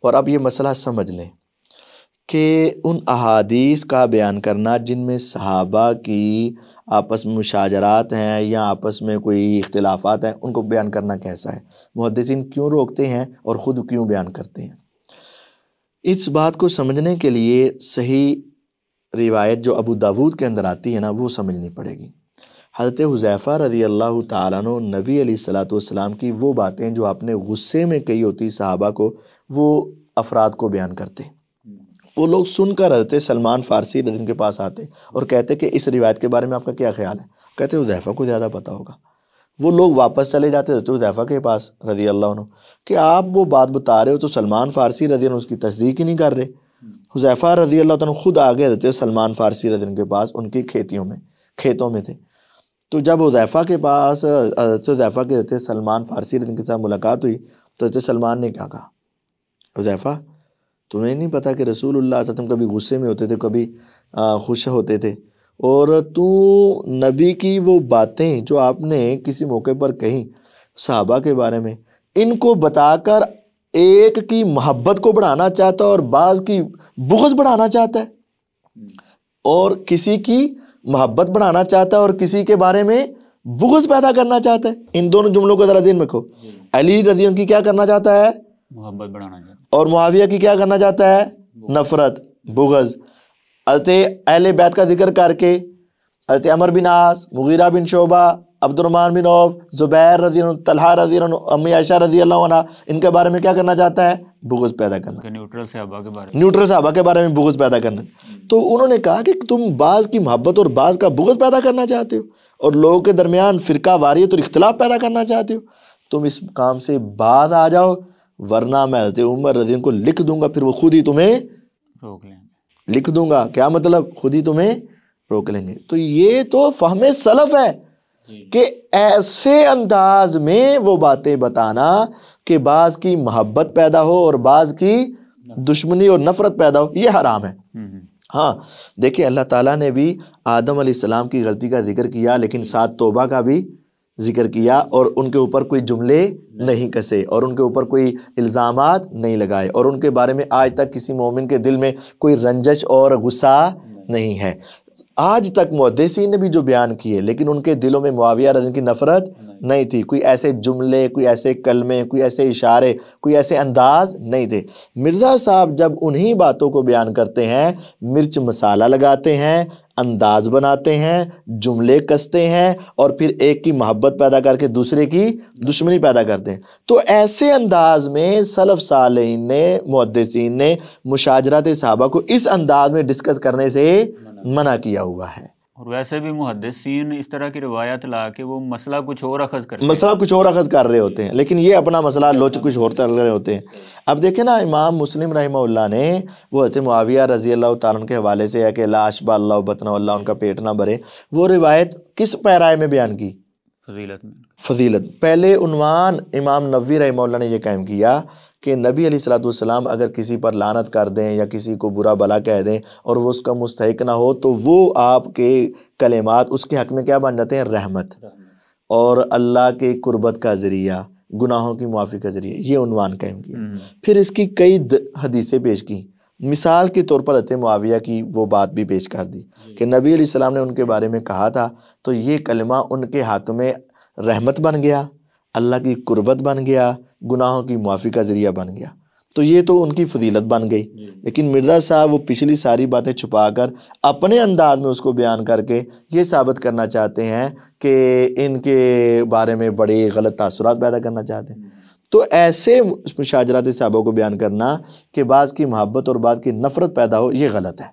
اور اب یہ مسئلہ سمجھ لیں کہ ان احادیث کا بیان کرنا جن میں صحابہ کی آپس میں مشاجرات ہیں یا آپس میں کوئی اختلافات ہیں، ان کو بیان کرنا کیسا ہے، محدثین کیوں روکتے ہیں اور خود کیوں بیان کرتے ہیں؟ اس بات کو سمجھنے کے لیے صحیح روایت جو ابو داود کے اندر آتی ہے نا وہ سمجھنی پڑے گی۔ حضرت حذیفہ رضی اللہ تعالیٰ عنہ نبی علیہ الصلوۃ والسلام کی وہ باتیں جو آپ نے غصے میں کہی ہوتی صحابہ کو، وہ افراد کو بیان کرتے۔ وہ لوگ سن کر حضرت سلمان فارسی رضی اللہ عنہ کے پاس آتے اور کہتے کہ اس روایت کے بارے میں آپ کا کیا خیال ہے؟ کہتے حذیفہ کو زیادہ پتہ ہوگا۔ وہ لوگ واپس چلے جاتے حضرت حذیفہ کے پاس رضی اللہ عنہ کہ آپ وہ بات بتا رہے ہو تو سلمان فارسی رضی اللہ عنہ اس کی تصدیق ہی نہیں کر رہے۔ حذیفہ رضی اللہ عنہ خود آگے حضرت سلمان فارسی رضی اللہ عنہ کے پاس ان کی کھیتوں میں تھے۔ تو جب حذیفہ کے پاس حضرت حذیفہ کے حضرت سلمان فارسی رضی اللہ عنہ کے ساتھ ملاقات ہوئی تو حضرت سلمان نے کیا کہا؟ حذیفہ تمہیں نہیں پتہ کہ رسول اللہ صلی اللہ علیہ وسلم کبھی غصے میں ہوتے تھے، کبھی خوش ہوتے تھے، اور تو نبی کی وہ باتیں جو آپ نے کسی موقع پر کہیں صحابہ کے بارے میں، ان کو بتا کر ایک کی محبت کو بڑھانا چاہتا ہے اور بعض کی بغض بڑھانا چاہتا ہے، اور کسی کی محبت بڑھانا چاہتا ہے اور کسی کے بارے میں بغض پیدا کرنا چاہتا ہے۔ ان دونوں جملوں کو ذرا ذہن میں رکھو۔ علی رضی اللہ عنہ کی کیا کرنا چاہتا ہے؟ محبت بڑھانا چاہتا ہے، اور معاویہ کی کیا کرنا چاہتا ہے؟ نفرت، بغض۔ حضرت اہل بیت کا ذکر کر کے حضرت عمر بن عاص، مغیرہ بن شعبہ، عبد الرحمن بن عوف، زبیر رضی اللہ عنہ، طلحہ رضی اللہ عنہ، امی عائشہ رضی اللہ عنہ، ان کے بارے میں کیا کرنا چاہتا ہے؟ بغض پیدا کرنا، نیوٹرل صحابہ کے بارے میں، نیوٹرل صحابہ کے بارے میں بغض پیدا کرنا۔ تو انہوں نے کہا کہ تم بعض کی محبت اور بعض کا بغض پیدا کرنا چاہتے ہو اور لوگوں کے درمیان فرقہ واریت اور اختلاف پیدا کرنا چاہتے ہو، تم اس کام سے باز آ جاؤ، ورنہ میں حضرت عمر رضی اللہ عنہ کو لکھ دوں گا، پھر وہ خود ہی تمہیں روک لیں گے۔ لکھ دوں گا، کیا مطلب؟ خود ہی تمہیں روک لیں گے۔ تو یہ تو فہم سلف ہے کہ ایسے انداز میں وہ باتیں بتانا کہ بعض کی محبت پیدا ہو اور بعض کی دشمنی اور نفرت پیدا ہو، یہ حرام ہے۔ ہاں دیکھیں اللہ تعالیٰ نے بھی آدم علیہ السلام کی غلطی کا ذکر کیا، لیکن ساتھ توبہ کا بھی ذکر کیا، اور ان کے اوپر کوئی جملے نہیں کسے اور ان کے اوپر کوئی الزامات نہیں لگائے، اور ان کے بارے میں آج تک کسی مومن کے دل میں کوئی رنجش اور غصہ نہیں ہے۔ آج تک محدثین نے بھی جو بیان کیے، لیکن ان کے دلوں میں معاویہ رضی اللہ عنہ کی نفرت نہیں تھی، کوئی ایسے جملے، کوئی ایسے کلمے، کوئی ایسے اشارے، کوئی ایسے انداز نہیں تھے۔ مرزا صاحب جب انہی باتوں کو بیان کرتے ہیں، مرچ مسالہ لگاتے ہیں، انداز بناتے ہیں، جملے کستے ہیں، اور پھر ایک کی محبت پیدا کر کے دوسرے کی دشمنی پیدا کرتے ہیں۔ تو ایسے انداز میں سلف صالحین نے، محدثین نے مشاجرات صحابہ کو اس انداز میں ڈسکس کرنے سے منع کیا ہوا ہے۔ اور ویسے بھی محدثین اس طرح کی روایت لا کے وہ مسئلہ کچھ اور اخذ کرتے ہیں، مسئلہ کچھ اور اخذ کر رہے ہوتے ہیں، لیکن یہ اپنا مسئلہ لوچ کچھ اور کر رہے ہوتے ہیں۔ اب دیکھیں نا، امام مسلم رحمہ اللہ نے وہ حضرت معاویہ رضی اللہ تعالیٰ عنہ کے حوالے سے ہے کہ لا اشبع اللہ بطنہ اللہ، ان کا پیٹ نہ بھرے، وہ روایت کس پیرائے میں بیان کی؟ فضیلت میں۔ فضیلت۔ پہلے عنوان امام نووی رحمہ اللہ نے یہ قائم کیا کہ نبی علیہ الصلوۃ والسلام اگر کسی پر لعنت کر دیں یا کسی کو برا بلا کہہ دیں اور وہ اس کا مستحق نہ ہو، تو وہ آپ کے کلمات اس کے حق میں کیا بن جاتے ہیں؟ رحمت اور اللہ کے قربت کا ذریعہ، گناہوں کی معافی کا ذریعہ۔ یہ عنوان قائم کیا۔ پھر اس کی کئی حدیثیں پیش کی، مثال کے طور پر حضرت معاویہ کی وہ بات بھی پیش کر دی کہ نبی علیہ السلام نے ان کے بارے میں کہا تھا، تو یہ کلمہ ان کے حق میں رحمت بن گیا، اللہ کی قربت بن گیا، گناہوں کی معافی کا ذریعہ بن گیا، تو یہ تو ان کی فضیلت بن گئی۔ لیکن مرزا صاحب وہ پچھلی ساری باتیں چھپا کر اپنے انداز میں اس کو بیان کر کے یہ ثابت کرنا چاہتے ہیں کہ ان کے بارے میں بڑے غلط تاثرات پیدا کرنا چاہتے ہیں۔ تو ایسے مشاجرات صحابہ کو بیان کرنا کہ بعض کی محبت اور بعض کی نفرت پیدا ہو، یہ غلط ہے۔